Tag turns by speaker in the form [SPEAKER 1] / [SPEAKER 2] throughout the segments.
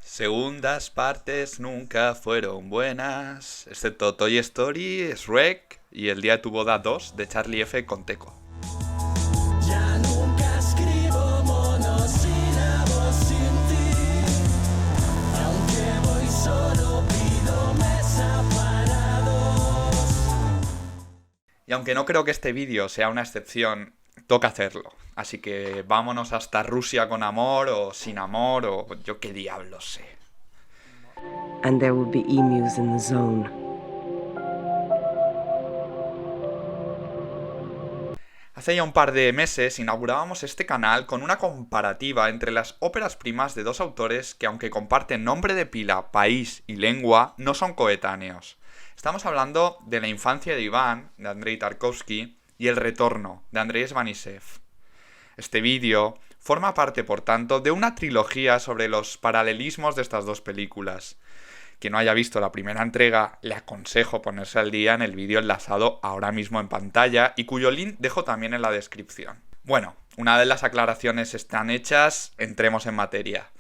[SPEAKER 1] Segundas partes nunca fueron buenas, excepto Toy Story, Shrek y El día de tu boda 2 de Charlie F. con Teco.
[SPEAKER 2] Ya nunca escribo monosílabos sin ti, aunque voy solo pido mesa para dos.
[SPEAKER 1] Y aunque no creo que este vídeo sea una excepción, toca hacerlo. Así que vámonos hasta Rusia con amor o sin amor o yo qué diablos sé.
[SPEAKER 3] And there will be emus in the zone.
[SPEAKER 1] Hace ya un par de meses inaugurábamos este canal con una comparativa entre las óperas primas de dos autores que, aunque comparten nombre de pila, país y lengua, no son coetáneos. Estamos hablando de La infancia de Iván, de Andrei Tarkovsky, y El retorno, de Andrei Zhvanishev. Este vídeo forma parte, por tanto, de una trilogía sobre los paralelismos de estas dos películas. Quien no haya visto la primera entrega, le aconsejo ponerse al día en el vídeo enlazado ahora mismo en pantalla y cuyo link dejo también en la descripción. Bueno, una vez las aclaraciones están hechas, entremos en materia.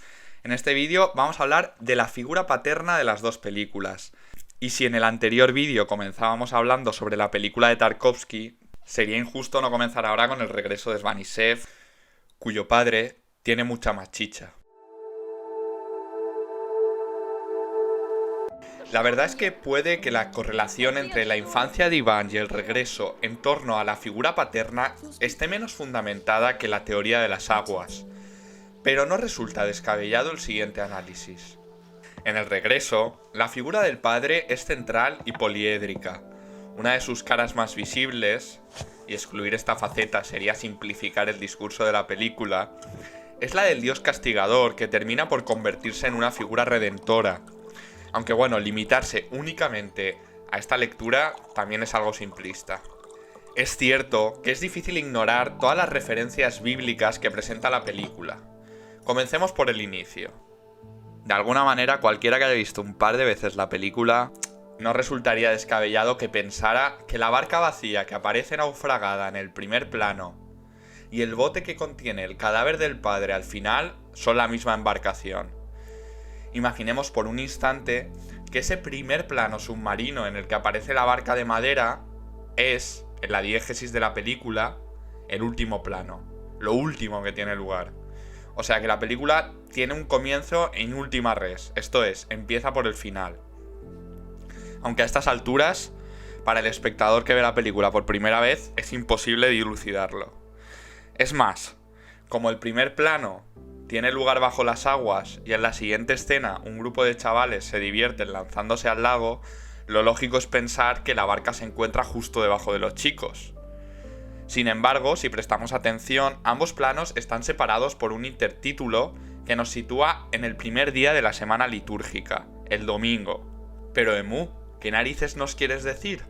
[SPEAKER 1] En este vídeo vamos a hablar de la figura paterna de las dos películas. Y si en el anterior vídeo comenzábamos hablando sobre la película de Tarkovsky, sería injusto no comenzar ahora con El regreso de Zhvanishev, cuyo padre tiene mucha más chicha. La verdad es que puede que la correlación entre la infancia de Iván y el regreso en torno a la figura paterna esté menos fundamentada que la teoría de las aguas, pero no resulta descabellado el siguiente análisis. En el regreso, la figura del padre es central y poliédrica. Una de sus caras más visibles, y excluir esta faceta sería simplificar el discurso de la película, es la del dios castigador que termina por convertirse en una figura redentora. Aunque bueno, limitarse únicamente a esta lectura también es algo simplista. Es cierto que es difícil ignorar todas las referencias bíblicas que presenta la película. Comencemos por el inicio. De alguna manera, cualquiera que haya visto un par de veces la película, no resultaría descabellado que pensara que la barca vacía que aparece naufragada en el primer plano y el bote que contiene el cadáver del padre al final son la misma embarcación. Imaginemos por un instante que ese primer plano submarino en el que aparece la barca de madera es, en la diégesis de la película, el último plano, lo último que tiene lugar. O sea que la película tiene un comienzo en última res, esto es, empieza por el final. Aunque a estas alturas, para el espectador que ve la película por primera vez, es imposible dilucidarlo. Es más, como el primer plano tiene lugar bajo las aguas y en la siguiente escena un grupo de chavales se divierten lanzándose al lago, lo lógico es pensar que la barca se encuentra justo debajo de los chicos. Sin embargo, si prestamos atención, ambos planos están separados por un intertítulo que nos sitúa en el primer día de la semana litúrgica, el domingo. Pero Emu, ¿qué narices nos quieres decir?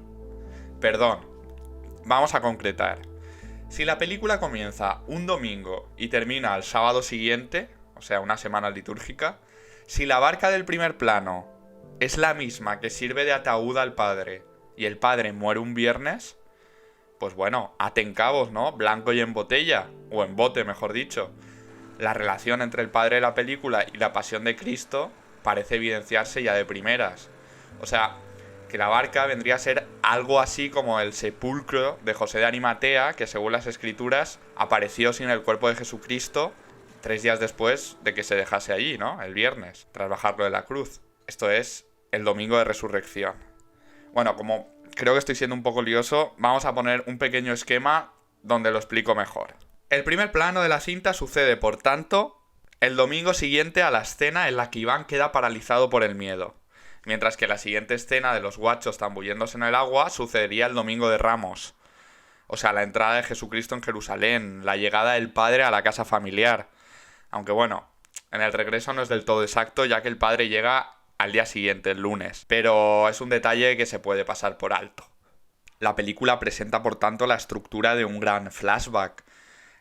[SPEAKER 1] Perdón, vamos a concretar. Si la película comienza un domingo y termina al sábado siguiente, o sea, una semana litúrgica, si la barca del primer plano es la misma que sirve de ataúd al padre y el padre muere un viernes, pues bueno, aten cabos, ¿no? Blanco y en botella, o en bote, mejor dicho. La relación entre el padre de la película y la pasión de Cristo parece evidenciarse ya de primeras. O sea, que la barca vendría a ser algo así como el sepulcro de José de Arimatea, que según las escrituras apareció sin el cuerpo de Jesucristo 3 días después de que se dejase allí, ¿no? El viernes, tras bajarlo de la cruz. Esto es el domingo de resurrección. Bueno, como creo que estoy siendo un poco lioso, vamos a poner un pequeño esquema donde lo explico mejor. El primer plano de la cinta sucede, por tanto, el domingo siguiente a la escena en la que Iván queda paralizado por el miedo. Mientras que la siguiente escena de los guachos zambulléndose en el agua sucedería el domingo de Ramos. O sea, la entrada de Jesucristo en Jerusalén, la llegada del padre a la casa familiar. Aunque bueno, en el regreso no es del todo exacto, ya que el padre llega al día siguiente, el lunes. Pero es un detalle que se puede pasar por alto. La película presenta, por tanto, la estructura de un gran flashback.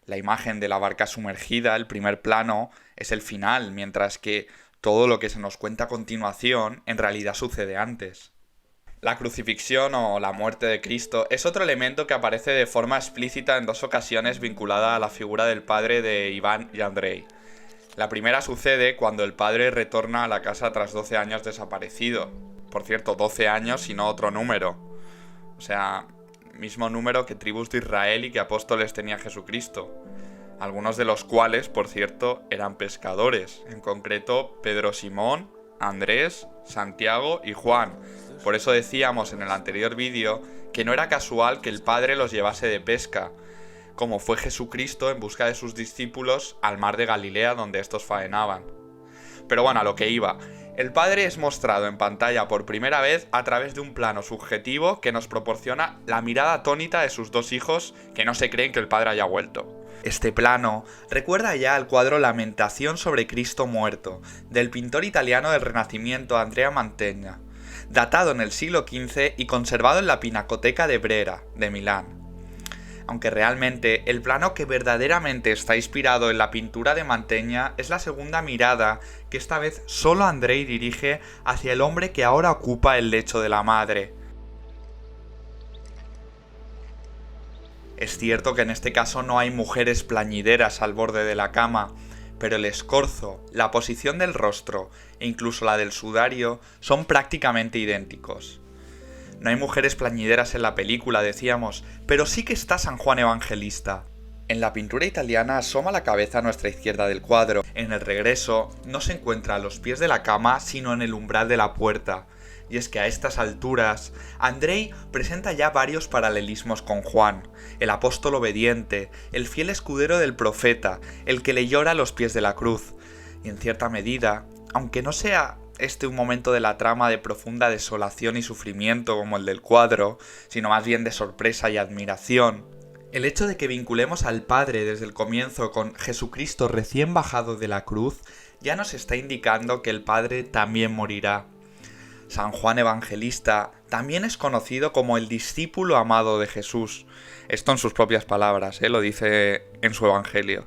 [SPEAKER 1] La imagen de la barca sumergida, el primer plano, es el final, mientras que todo lo que se nos cuenta a continuación en realidad sucede antes. La crucifixión o la muerte de Cristo es otro elemento que aparece de forma explícita en 2 ocasiones vinculada a la figura del padre de Iván y Andrei. La primera sucede cuando el padre retorna a la casa tras 12 años desaparecido. Por cierto, 12 años y no otro número. O sea, mismo número que tribus de Israel y que apóstoles tenía Jesucristo. Algunos de los cuales, por cierto, eran pescadores. En concreto, Pedro, Simón, Andrés, Santiago y Juan. Por eso decíamos en el anterior vídeo que no era casual que el Padre los llevase de pesca, como fue Jesucristo en busca de sus discípulos al mar de Galilea donde estos faenaban. Pero bueno, a lo que iba. El Padre es mostrado en pantalla por primera vez a través de un plano subjetivo que nos proporciona la mirada atónita de sus dos hijos que no se creen que el Padre haya vuelto. Este plano recuerda ya al cuadro Lamentación sobre Cristo muerto, del pintor italiano del Renacimiento Andrea Mantegna, datado en el siglo XV y conservado en la Pinacoteca de Brera, de Milán. Aunque realmente el plano que verdaderamente está inspirado en la pintura de Mantegna es la segunda mirada que esta vez solo Andrei dirige hacia el hombre que ahora ocupa el lecho de la madre. Es cierto que en este caso no hay mujeres plañideras al borde de la cama, pero el escorzo, la posición del rostro e incluso la del sudario son prácticamente idénticos. No hay mujeres plañideras en la película, decíamos, pero sí que está San Juan Evangelista. En la pintura italiana asoma la cabeza a nuestra izquierda del cuadro. En el regreso no se encuentra a los pies de la cama, sino en el umbral de la puerta. Y es que a estas alturas, Andrei presenta ya varios paralelismos con Juan, el apóstol obediente, el fiel escudero del profeta, el que le llora a los pies de la cruz. Y en cierta medida, aunque no sea un momento de la trama de profunda desolación y sufrimiento como el del cuadro, sino más bien de sorpresa y admiración, el hecho de que vinculemos al Padre desde el comienzo con Jesucristo recién bajado de la cruz ya nos está indicando que el Padre también morirá. San Juan Evangelista también es conocido como el discípulo amado de Jesús. Esto en sus propias palabras, lo dice en su Evangelio.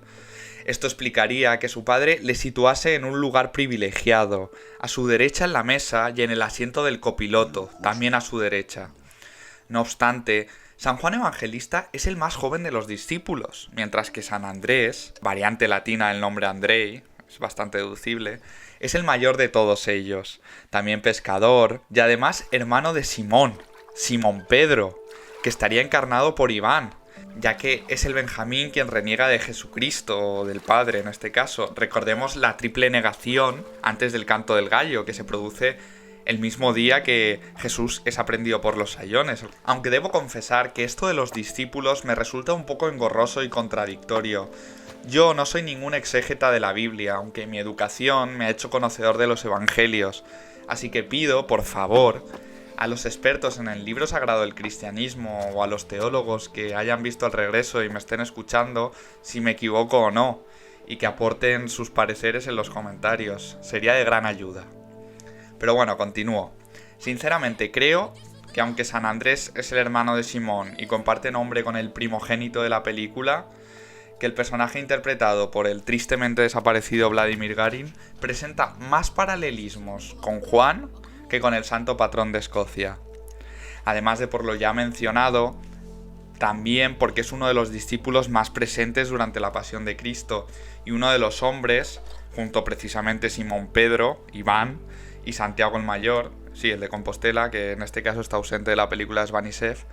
[SPEAKER 1] Esto explicaría que su padre le situase en un lugar privilegiado, a su derecha en la mesa y en el asiento del copiloto, también a su derecha. No obstante, San Juan Evangelista es el más joven de los discípulos, mientras que San Andrés, variante latina del nombre Andrei, es bastante deducible, es el mayor de todos ellos, también pescador y además hermano de Simón Pedro, que estaría encarnado por Iván, ya que es el Benjamín quien reniega de Jesucristo, o del Padre en este caso. Recordemos la triple negación antes del canto del gallo, que se produce el mismo día que Jesús es aprehendido por los sayones. Aunque debo confesar que esto de los discípulos me resulta un poco engorroso y contradictorio. Yo no soy ningún exégeta de la Biblia, aunque mi educación me ha hecho conocedor de los evangelios, así que pido, por favor, a los expertos en el libro sagrado del cristianismo o a los teólogos que hayan visto el regreso y me estén escuchando si me equivoco o no, y que aporten sus pareceres en los comentarios. Sería de gran ayuda. Pero bueno, continúo. Sinceramente creo que aunque San Andrés es el hermano de Simón y comparte nombre con el primogénito de la película, que el personaje interpretado por el tristemente desaparecido Vladimir Garin presenta más paralelismos con Juan que con el santo patrón de Escocia. Además de por lo ya mencionado, también porque es uno de los discípulos más presentes durante la pasión de Cristo y uno de los hombres, junto precisamente Simón Pedro, Iván y Santiago el Mayor, sí, el de Compostela, que en este caso está ausente de la película Svanisev,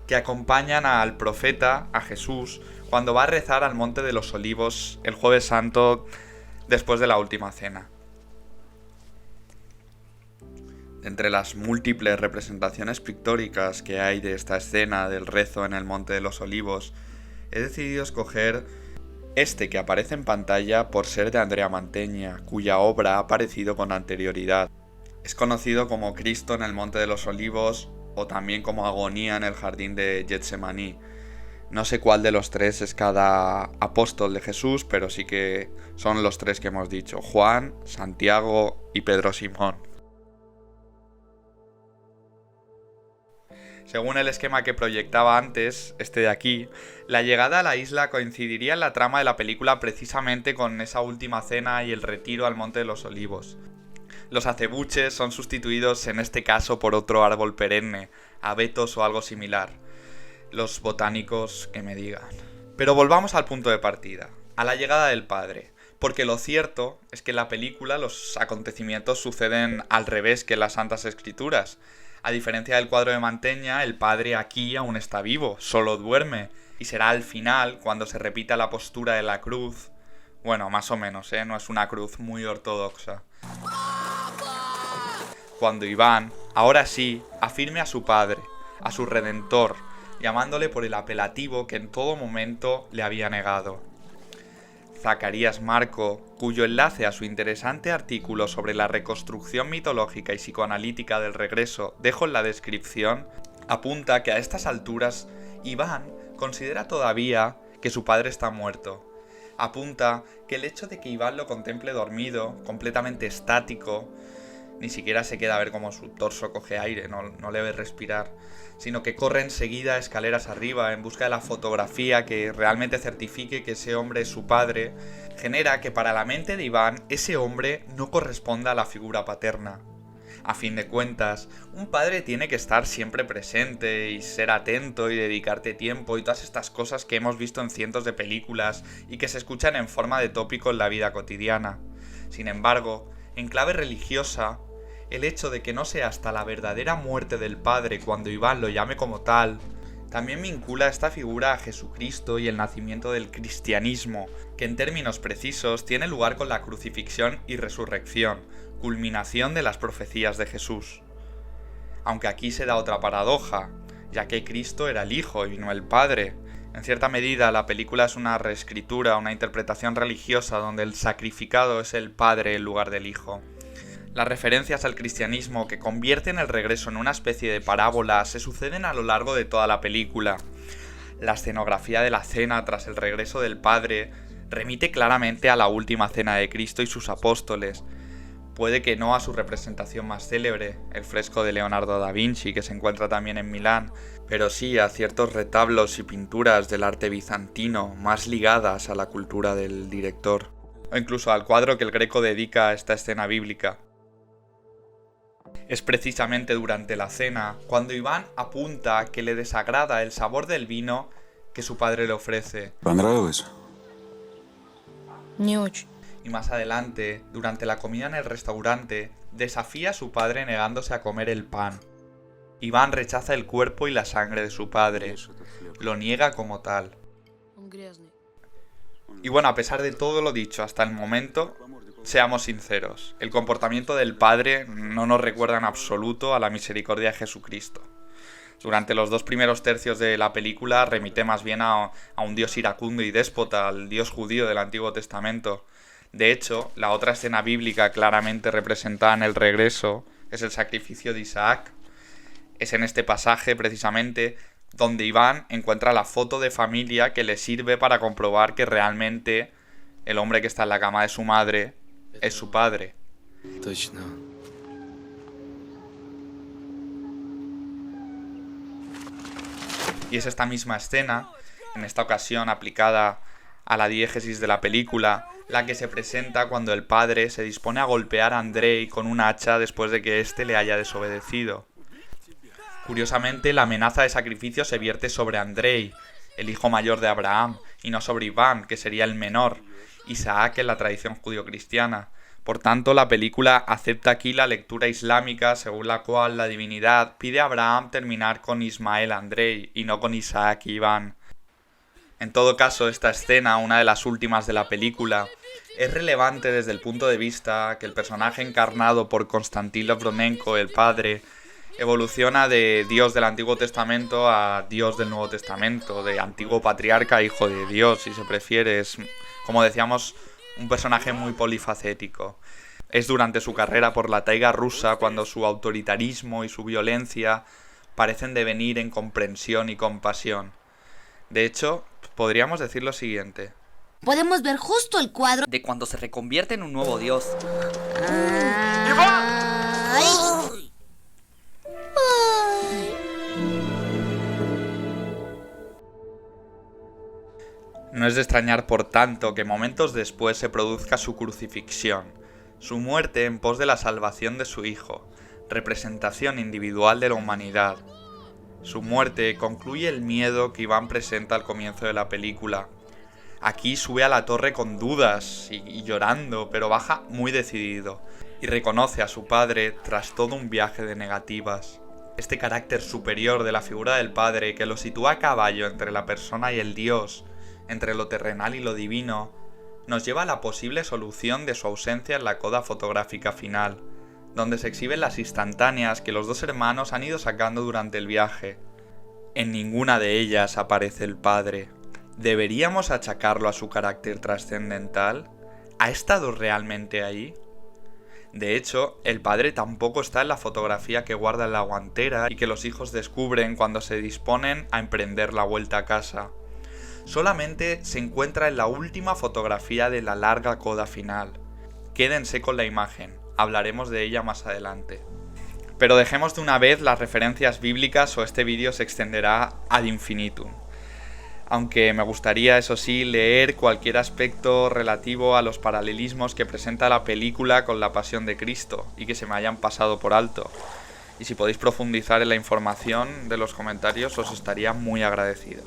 [SPEAKER 1] que acompañan al profeta, a Jesús, cuando va a rezar al Monte de los Olivos el Jueves Santo después de la Última Cena. Entre las múltiples representaciones pictóricas que hay de esta escena del rezo en el Monte de los Olivos, he decidido escoger este que aparece en pantalla por ser de Andrea Mantegna, cuya obra ha aparecido con anterioridad. Es conocido como Cristo en el Monte de los Olivos o también como Agonía en el Jardín de Getsemaní. No sé cuál de los tres es cada apóstol de Jesús, pero sí que son los tres que hemos dicho: Juan, Santiago y Pedro Simón. Según el esquema que proyectaba antes, este de aquí, la llegada a la isla coincidiría en la trama de la película precisamente con esa última cena y el retiro al Monte de los Olivos. Los acebuches son sustituidos en este caso por otro árbol perenne, abetos o algo similar. Los botánicos que me digan. Pero volvamos al punto de partida, a la llegada del Padre. Porque lo cierto es que en la película los acontecimientos suceden al revés que en las Santas Escrituras. A diferencia del cuadro de Mantegna, el padre aquí aún está vivo, solo duerme, y será al final, cuando se repita la postura de la cruz. Bueno, más o menos, no es una cruz muy ortodoxa. Cuando Iván, ahora sí, afirme a su padre, a su redentor, llamándole por el apelativo que en todo momento le había negado. Zacarías Marco, cuyo enlace a su interesante artículo sobre la reconstrucción mitológica y psicoanalítica del regreso dejo en la descripción, apunta que a estas alturas Iván considera todavía que su padre está muerto. Apunta que el hecho de que Iván lo contemple dormido, completamente estático, ni siquiera se queda a ver cómo su torso coge aire, no le ve respirar, sino que corre enseguida escaleras arriba en busca de la fotografía que realmente certifique que ese hombre es su padre, genera que para la mente de Iván ese hombre no corresponda a la figura paterna. A fin de cuentas, un padre tiene que estar siempre presente y ser atento y dedicarte tiempo y todas estas cosas que hemos visto en cientos de películas y que se escuchan en forma de tópico en la vida cotidiana. Sin embargo, en clave religiosa, el hecho de que no sea hasta la verdadera muerte del padre cuando Iván lo llame como tal, también vincula esta figura a Jesucristo y el nacimiento del cristianismo, que en términos precisos tiene lugar con la crucifixión y resurrección, culminación de las profecías de Jesús. Aunque aquí se da otra paradoja, ya que Cristo era el Hijo y no el Padre. En cierta medida la película es una reescritura, una interpretación religiosa donde el sacrificado es el Padre en lugar del Hijo. Las referencias al cristianismo que convierten el regreso en una especie de parábola se suceden a lo largo de toda la película. La escenografía de la cena tras el regreso del Padre remite claramente a la última cena de Cristo y sus apóstoles. Puede que no a su representación más célebre, el fresco de Leonardo da Vinci que se encuentra también en Milán, pero sí a ciertos retablos y pinturas del arte bizantino más ligadas a la cultura del director, o incluso al cuadro que el Greco dedica a esta escena bíblica. Es precisamente durante la cena cuando Iván apunta que le desagrada el sabor del vino que su padre le ofrece.
[SPEAKER 4] ¿Понравилось?
[SPEAKER 5] Не очень.
[SPEAKER 1] Y más adelante, durante la comida en el restaurante, desafía a su padre negándose a comer el pan. Iván rechaza el cuerpo y la sangre de su padre, lo niega como tal.
[SPEAKER 5] Он грязный.
[SPEAKER 1] Y bueno, a pesar de todo lo dicho hasta el momento, seamos sinceros, el comportamiento del padre no nos recuerda en absoluto a la misericordia de Jesucristo. Durante los 2 primeros tercios de la película remite más bien a un dios iracundo y déspota, al dios judío del Antiguo Testamento. De hecho, la otra escena bíblica claramente representada en el regreso es el sacrificio de Isaac. Es en este pasaje, precisamente, donde Iván encuentra la foto de familia que le sirve para comprobar que realmente el hombre que está en la cama de su madre es su padre.
[SPEAKER 4] Точно.
[SPEAKER 1] Y es esta misma escena, en esta ocasión aplicada a la diégesis de la película, la que se presenta cuando el padre se dispone a golpear a Andrei con un hacha después de que éste le haya desobedecido. Curiosamente, la amenaza de sacrificio se vierte sobre Andrei, el hijo mayor de Abraham, y no sobre Iván, que sería el menor, Isaac en la tradición judio-cristiana. Por tanto, la película acepta aquí la lectura islámica según la cual la divinidad pide a Abraham terminar con Ismael Andrei y no con Isaac y Iván. En todo caso, esta escena, una de las últimas de la película, es relevante desde el punto de vista que el personaje encarnado por Konstantin Lovronenko, el padre, evoluciona de Dios del Antiguo Testamento a Dios del Nuevo Testamento, de antiguo patriarca a hijo de Dios, si se prefiere. Es, como decíamos, un personaje muy polifacético. Es durante su carrera por la taiga rusa cuando su autoritarismo y su violencia parecen devenir en comprensión y compasión. De hecho, podríamos decir lo siguiente.
[SPEAKER 6] Podemos ver justo el cuadro
[SPEAKER 7] de cuando se reconvierte en un nuevo dios. No es de extrañar, por tanto, que momentos después se produzca su crucifixión, su muerte en pos de la salvación de su hijo, representación individual de la humanidad. Su muerte concluye el miedo que Iván presenta al comienzo de la película. Aquí sube a la torre con dudas y llorando, pero baja muy decidido, y reconoce a su padre tras todo un viaje de negativas. Este carácter superior de la figura del padre, que lo sitúa a caballo entre la persona y el Dios, entre lo terrenal y lo divino, nos lleva a la posible solución de su ausencia en la coda fotográfica final, donde se exhiben las instantáneas que los dos hermanos han ido sacando durante el viaje. En ninguna de ellas aparece el padre. ¿Deberíamos achacarlo a su carácter trascendental? ¿Ha estado realmente ahí? De hecho, el padre tampoco está en la fotografía que guarda en la guantera y que los hijos descubren cuando se disponen a emprender la vuelta a casa. Solamente se encuentra en la última fotografía de la larga coda final. Quédense con la imagen, hablaremos de ella más adelante. Pero dejemos de una vez las referencias bíblicas o este vídeo se extenderá ad infinitum. Aunque me gustaría, eso sí, leer cualquier aspecto relativo a los paralelismos que presenta la película con la Pasión de Cristo y que se me hayan pasado por alto. Y si podéis profundizar en la información de los comentarios os estaría muy agradecido.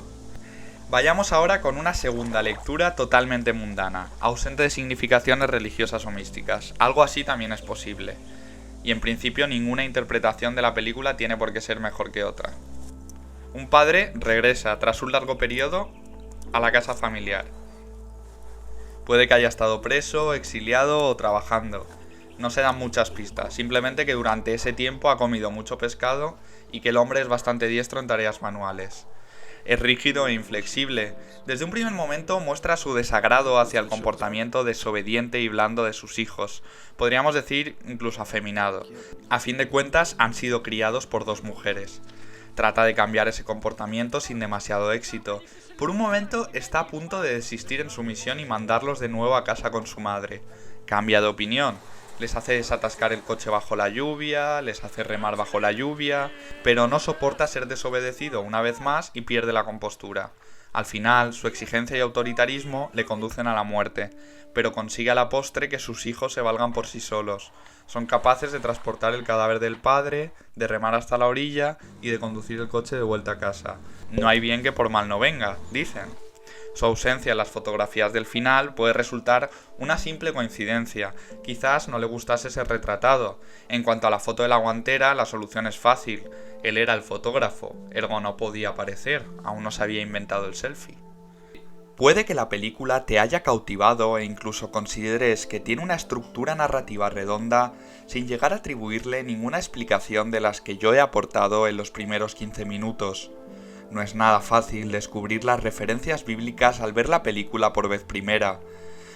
[SPEAKER 7] Vayamos ahora con una segunda lectura totalmente mundana, ausente de significaciones religiosas o místicas. Algo así también es posible. Y en principio ninguna interpretación de la película tiene por qué ser mejor que otra. Un padre regresa tras un largo periodo a la casa familiar. Puede que haya estado preso, exiliado o trabajando. No se dan muchas pistas, simplemente que durante ese tiempo ha comido mucho pescado y que el hombre es bastante diestro en tareas manuales. Es rígido e inflexible. Desde un primer momento muestra su desagrado hacia el comportamiento desobediente y blando de sus hijos, podríamos decir incluso afeminado. A fin de cuentas han sido criados por dos mujeres. Trata de cambiar ese comportamiento sin demasiado éxito. Por un momento está a punto de desistir en su misión y mandarlos de nuevo a casa con su madre. Cambia de opinión. Les hace desatascar el coche bajo la lluvia, les hace remar bajo la lluvia, pero no soporta ser desobedecido una vez más y pierde la compostura. Al final, su exigencia y autoritarismo le conducen a la muerte, pero consigue a la postre que sus hijos se valgan por sí solos. Son capaces de transportar el cadáver del padre, de remar hasta la orilla y de conducir el coche de vuelta a casa. No hay bien que por mal no venga, dicen. Su ausencia en las fotografías del final puede resultar una simple coincidencia, quizás no le gustase ser retratado. En cuanto a la foto de la guantera, la solución es fácil. Él era el fotógrafo, ergo no podía aparecer, aún no se había inventado el selfie. Puede que la película te haya cautivado e incluso consideres que tiene una estructura narrativa redonda sin llegar a atribuirle ninguna explicación de las que yo he aportado en los primeros 15 minutos. No es nada fácil descubrir las referencias bíblicas al ver la película por vez primera.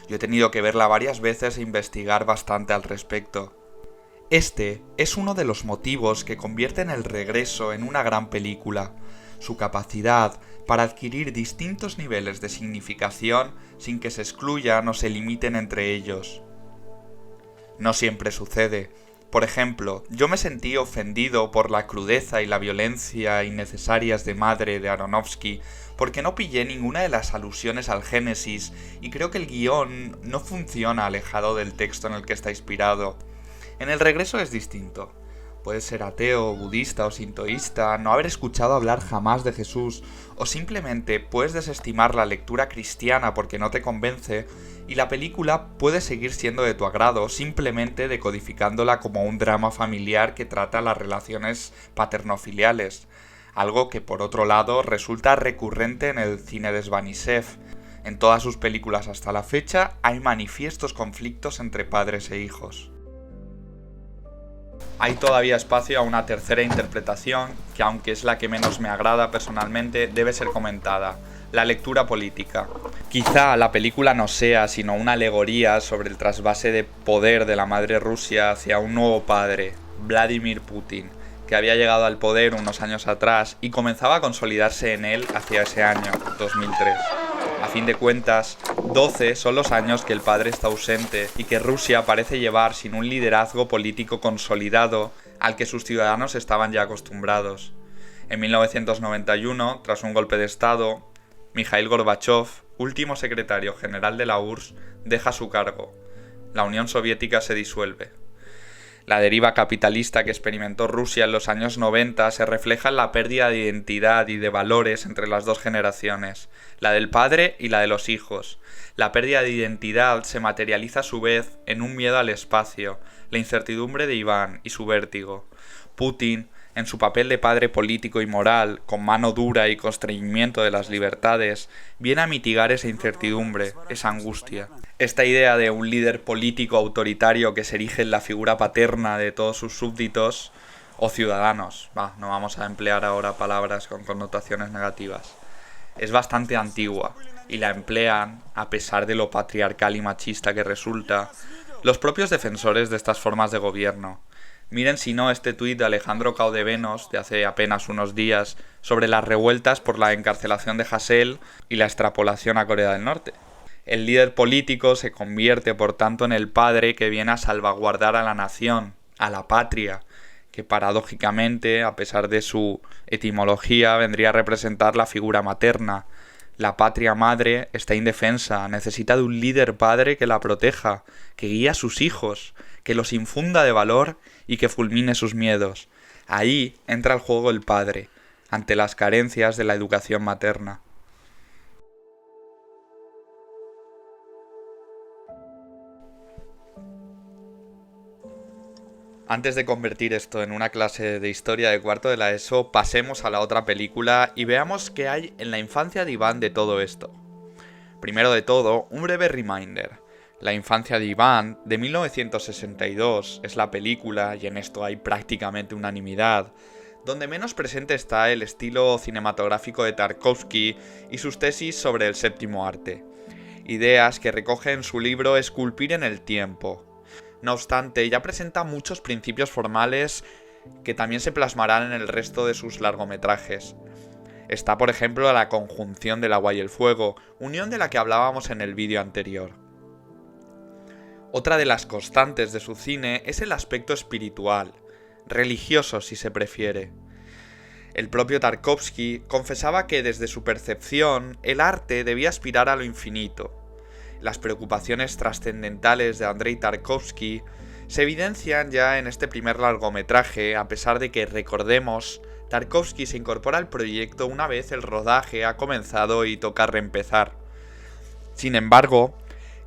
[SPEAKER 7] Yo he tenido que verla varias veces e investigar bastante al respecto. Este es uno de los motivos que convierten El Regreso en una gran película, su capacidad para adquirir distintos niveles de significación sin que se excluyan o se limiten entre ellos. No siempre sucede. Por ejemplo, yo me sentí ofendido por la crudeza y la violencia innecesarias de madre de Aronofsky porque no pillé ninguna de las alusiones al Génesis y creo que el guión no funciona alejado del texto en el que está inspirado. En El Regreso es distinto. Puedes ser ateo, budista o sintoísta, no haber escuchado hablar jamás de Jesús, o simplemente puedes desestimar la lectura cristiana porque no te convence, y la película puede seguir siendo de tu agrado, simplemente decodificándola como un drama familiar que trata las relaciones paternofiliales, algo que por otro lado resulta recurrente en el cine de Svanishev. En todas sus películas hasta la fecha hay manifiestos conflictos entre padres e hijos. Hay todavía espacio a una tercera interpretación, que aunque es la que menos me agrada personalmente, debe ser comentada: la lectura política. Quizá la película no sea sino una alegoría sobre el trasvase de poder de la madre Rusia hacia un nuevo padre, Vladimir Putin, que había llegado al poder unos años atrás y comenzaba a consolidarse en él hacia ese año, 2003. A fin de cuentas, 12 son los años que el padre está ausente y que Rusia parece llevar sin un liderazgo político consolidado al que sus ciudadanos estaban ya acostumbrados. En 1991, tras un golpe de Estado, Mikhail Gorbachev, último secretario general de la URSS, deja su cargo. La Unión Soviética se disuelve.
[SPEAKER 1] La deriva capitalista que experimentó Rusia en los años 90 se refleja en la pérdida de identidad y de valores entre las dos generaciones, la del padre y la de los hijos. La pérdida de identidad se materializa a su vez en un miedo al espacio, la incertidumbre de Iván y su vértigo. Putin, en su papel de padre político y moral, con mano dura y constreñimiento de las libertades, viene a mitigar esa incertidumbre, esa angustia. Esta idea de un líder político autoritario que se erige en la figura paterna de todos sus súbditos o ciudadanos, no vamos a emplear ahora palabras con connotaciones negativas, es bastante antigua y la emplean, a pesar de lo patriarcal y machista que resulta, los propios defensores de estas formas de gobierno. Miren si no este tuit de Alejandro Caudevenos de hace apenas unos días sobre las revueltas por la encarcelación de Hasél y la extrapolación a Corea del Norte. El líder político se convierte por tanto en el padre que viene a salvaguardar a la nación, a la patria, que paradójicamente, a pesar de su etimología, vendría a representar la figura materna. La patria madre está indefensa, necesita de un líder padre que la proteja, que guíe a sus hijos, que los infunda de valor y que fulmine sus miedos. Ahí entra el juego el padre, ante las carencias de la educación materna. Antes de convertir esto en una clase de historia de cuarto de la ESO, pasemos a la otra película y veamos qué hay en la infancia de Iván de todo esto. Primero de todo, un breve reminder. La infancia de Iván, de 1962, es la película, y en esto hay prácticamente unanimidad, donde menos presente está el estilo cinematográfico de Tarkovsky y sus tesis sobre el séptimo arte. Ideas que recoge en su libro Esculpir en el tiempo. No obstante, ya presenta muchos principios formales que también se plasmarán en el resto de sus largometrajes. Está, por ejemplo, la conjunción del agua y el fuego, unión de la que hablábamos en el vídeo anterior. Otra de las constantes de su cine es el aspecto espiritual, religioso si se prefiere. El propio Tarkovsky confesaba que desde su percepción el arte debía aspirar a lo infinito. Las preocupaciones trascendentales de Andrei Tarkovsky se evidencian ya en este primer largometraje, a pesar de que, recordemos, Tarkovsky se incorpora al proyecto una vez el rodaje ha comenzado y toca reempezar. Sin embargo,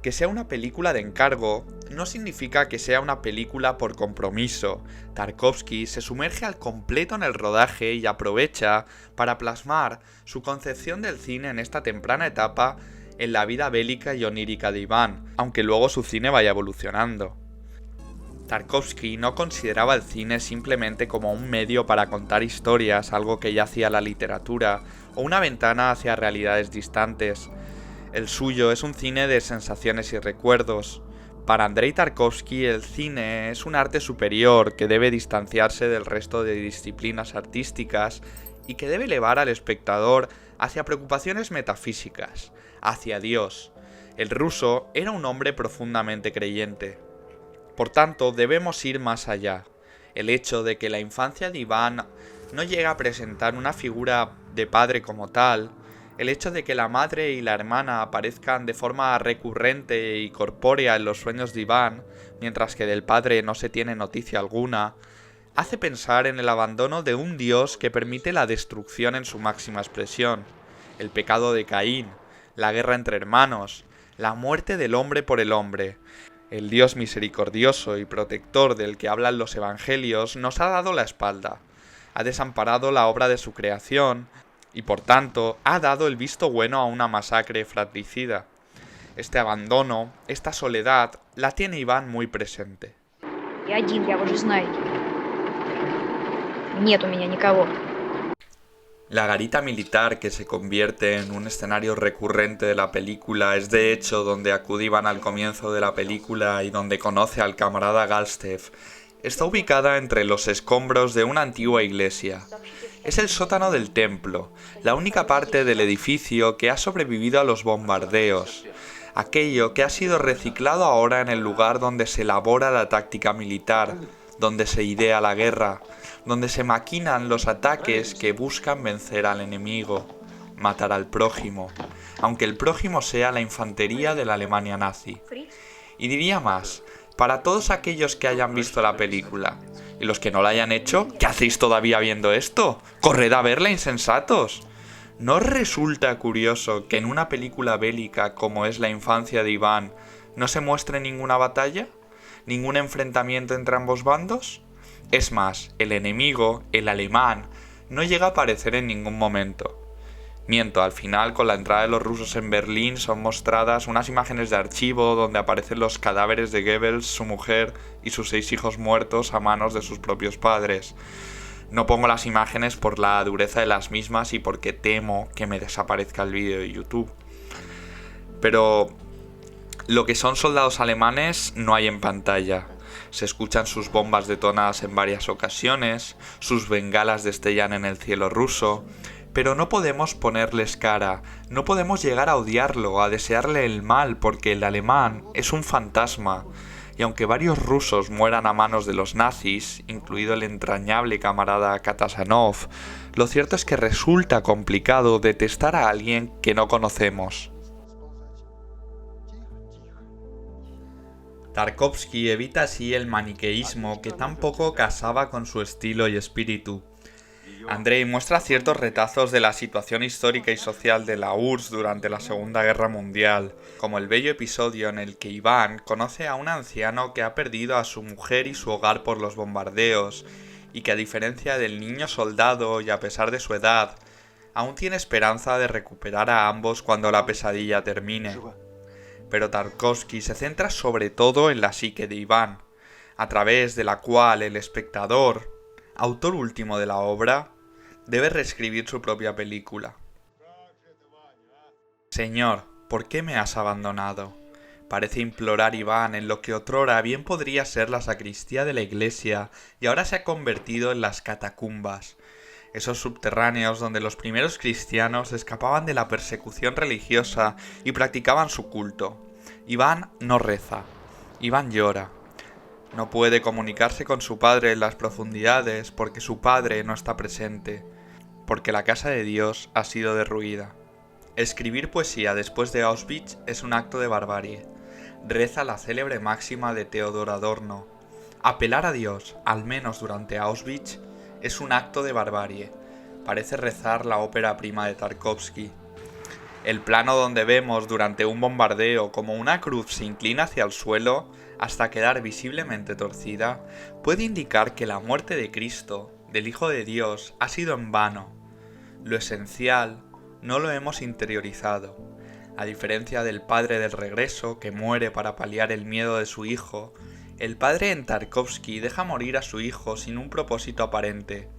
[SPEAKER 1] que sea una película de encargo no significa que sea una película por compromiso. Tarkovsky se sumerge al completo en el rodaje y aprovecha para plasmar su concepción del cine en esta temprana etapa en la vida bélica y onírica de Iván, aunque luego su cine vaya evolucionando. Tarkovsky no consideraba el cine simplemente como un medio para contar historias, algo que ya hacía la literatura, o una ventana hacia realidades distantes. El suyo es un cine de sensaciones y recuerdos. Para Andrei Tarkovsky el cine es un arte superior que debe distanciarse del resto de disciplinas artísticas y que debe elevar al espectador hacia preocupaciones metafísicas, hacia Dios. El ruso era un hombre profundamente creyente. Por tanto, debemos ir más allá. El hecho de que la infancia de Iván no llega a presentar una figura de padre como tal, el hecho de que la madre y la hermana aparezcan de forma recurrente y corpórea en los sueños de Iván, mientras que del padre no se tiene noticia alguna, hace pensar en el abandono de un Dios que permite la destrucción en su máxima expresión, el pecado de Caín, la guerra entre hermanos, la muerte del hombre por el hombre. El Dios misericordioso y protector del que hablan los evangelios nos ha dado la espalda, ha desamparado la obra de su creación y por tanto ha dado el visto bueno a una masacre fratricida. Este abandono, esta soledad, la tiene Iván muy presente.
[SPEAKER 4] И один, я уже знаю. Нет у меня никого.
[SPEAKER 1] La garita militar que se convierte en un escenario recurrente de la película es de hecho donde acude Iván al comienzo de la película y donde conoce al camarada Galstev. Está ubicada entre los escombros de una antigua iglesia. Es el sótano del templo, la única parte del edificio que ha sobrevivido a los bombardeos. Aquello que ha sido reciclado ahora en el lugar donde se elabora la táctica militar, donde se idea la guerra, donde se maquinan los ataques que buscan vencer al enemigo, matar al prójimo, aunque el prójimo sea la infantería de la Alemania nazi. Y diría más, para todos aquellos que hayan visto la película. Y los que no la hayan hecho, ¿qué hacéis todavía viendo esto? ¡Corred a verla, insensatos! ¿No os resulta curioso que en una película bélica como es La infancia de Iván no se muestre ninguna batalla? ¿Ningún enfrentamiento entre ambos bandos? Es más, el enemigo, el alemán, no llega a aparecer en ningún momento. Miento, al final, con la entrada de los rusos en Berlín, son mostradas unas imágenes de archivo donde aparecen los cadáveres de Goebbels, su mujer y sus 6 hijos muertos a manos de sus propios padres. No pongo las imágenes por la dureza de las mismas y porque temo que me desaparezca el vídeo de YouTube. Pero lo que son soldados alemanes no hay en pantalla. Se escuchan sus bombas detonadas en varias ocasiones, sus bengalas destellan en el cielo ruso, pero no podemos ponerles cara, no podemos llegar a odiarlo, a desearle el mal, porque el alemán es un fantasma. Y aunque varios rusos mueran a manos de los nazis, incluido el entrañable camarada Katasanov, lo cierto es que resulta complicado detestar a alguien que no conocemos. Tarkovsky evita así el maniqueísmo que tampoco casaba con su estilo y espíritu. Andrei muestra ciertos retazos de la situación histórica y social de la URSS durante la Segunda Guerra Mundial, como el bello episodio en el que Iván conoce a un anciano que ha perdido a su mujer y su hogar por los bombardeos, y que a diferencia del niño soldado y a pesar de su edad, aún tiene esperanza de recuperar a ambos cuando la pesadilla termine. Pero Tarkovsky se centra sobre todo en la psique de Iván, a través de la cual el espectador, autor último de la obra, debe reescribir su propia película. Señor, ¿por qué me has abandonado? Parece implorar Iván en lo que otrora bien podría ser la sacristía de la iglesia y ahora se ha convertido en las catacumbas, esos subterráneos donde los primeros cristianos escapaban de la persecución religiosa y practicaban su culto. Iván no reza, Iván llora. No puede comunicarse con su padre en las profundidades porque su padre no está presente, porque la casa de Dios ha sido derruida. Escribir poesía después de Auschwitz es un acto de barbarie. Reza la célebre máxima de Teodor Adorno. Apelar a Dios, al menos durante Auschwitz, es un acto de barbarie. Parece rezar la ópera prima de Tarkovsky. El plano donde vemos durante un bombardeo como una cruz se inclina hacia el suelo hasta quedar visiblemente torcida, puede indicar que la muerte de Cristo, del Hijo de Dios, ha sido en vano. Lo esencial no lo hemos interiorizado. A diferencia del padre del regreso, que muere para paliar el miedo de su hijo, el padre en Tarkovsky deja morir a su hijo sin un propósito aparente.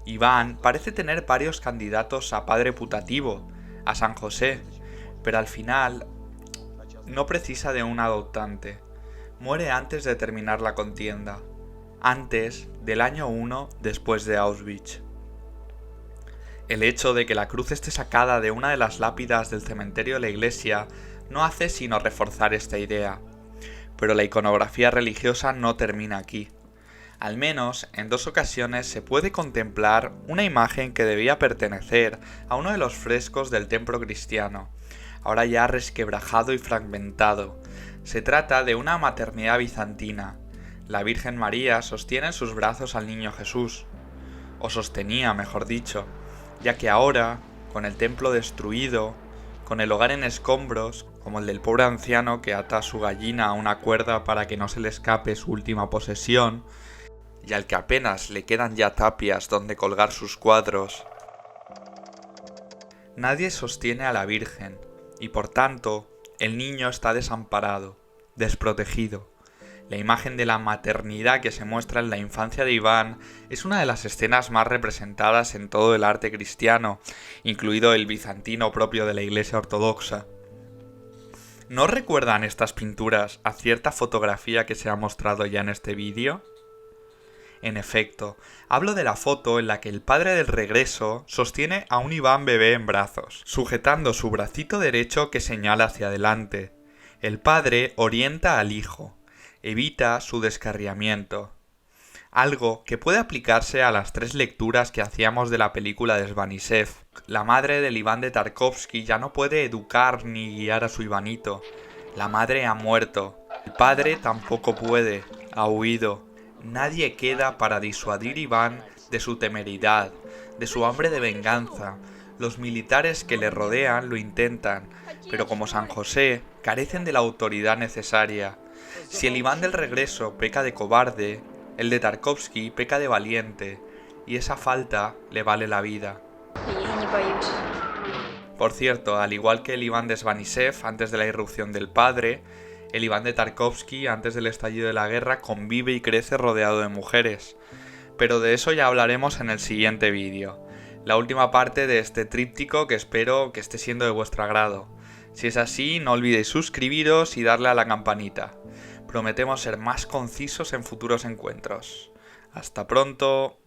[SPEAKER 1] Iván parece tener varios candidatos a padre putativo, a San José, pero al final no precisa de un adoptante. Muere antes de terminar la contienda, antes del año 1 después de Auschwitz. El hecho de que la cruz esté sacada de una de las lápidas del cementerio de la iglesia no hace sino reforzar esta idea. Pero la iconografía religiosa no termina aquí. Al menos en 2 ocasiones se puede contemplar una imagen que debía pertenecer a uno de los frescos del templo cristiano, ahora ya resquebrajado y fragmentado. Se trata de una maternidad bizantina. La Virgen María sostiene en sus brazos al niño Jesús, o sostenía, mejor dicho, ya que ahora, con el templo destruido, con el hogar en escombros, como el del pobre anciano que ata a su gallina a una cuerda para que no se le escape su última posesión, y al que apenas le quedan ya tapias donde colgar sus cuadros, nadie sostiene a la Virgen, y por tanto, el niño está desamparado, desprotegido. La imagen de la maternidad que se muestra en la infancia de Iván es una de las escenas más representadas en todo el arte cristiano, incluido el bizantino propio de la Iglesia Ortodoxa. ¿No recuerdan estas pinturas a cierta fotografía que se ha mostrado ya en este vídeo? En efecto, hablo de la foto en la que el padre del regreso sostiene a un Iván bebé en brazos, sujetando su bracito derecho que señala hacia adelante. El padre orienta al hijo, evita su descarriamiento. Algo que puede aplicarse a las 3 lecturas que hacíamos de la película de Svanisev. La madre del Iván de Tarkovsky ya no puede educar ni guiar a su Ivanito. La madre ha muerto. El padre tampoco puede, ha huido. Nadie queda para disuadir a Iván de su temeridad, de su hambre de venganza. Los militares que le rodean lo intentan, pero como San José, carecen de la autoridad necesaria. Si el Iván del regreso peca de cobarde, el de Tarkovsky peca de valiente, y esa falta le vale la vida.
[SPEAKER 4] Я не боюсь.
[SPEAKER 1] Por cierto, al igual que el Iván de Svanisev antes de la irrupción del padre, el Iván de Tarkovsky antes del estallido de la guerra convive y crece rodeado de mujeres. Pero de eso ya hablaremos en el siguiente vídeo, la última parte de este tríptico que espero que esté siendo de vuestro agrado. Si es así, no olvidéis suscribiros y darle a la campanita. Prometemos ser más concisos en futuros encuentros. ¡Hasta pronto!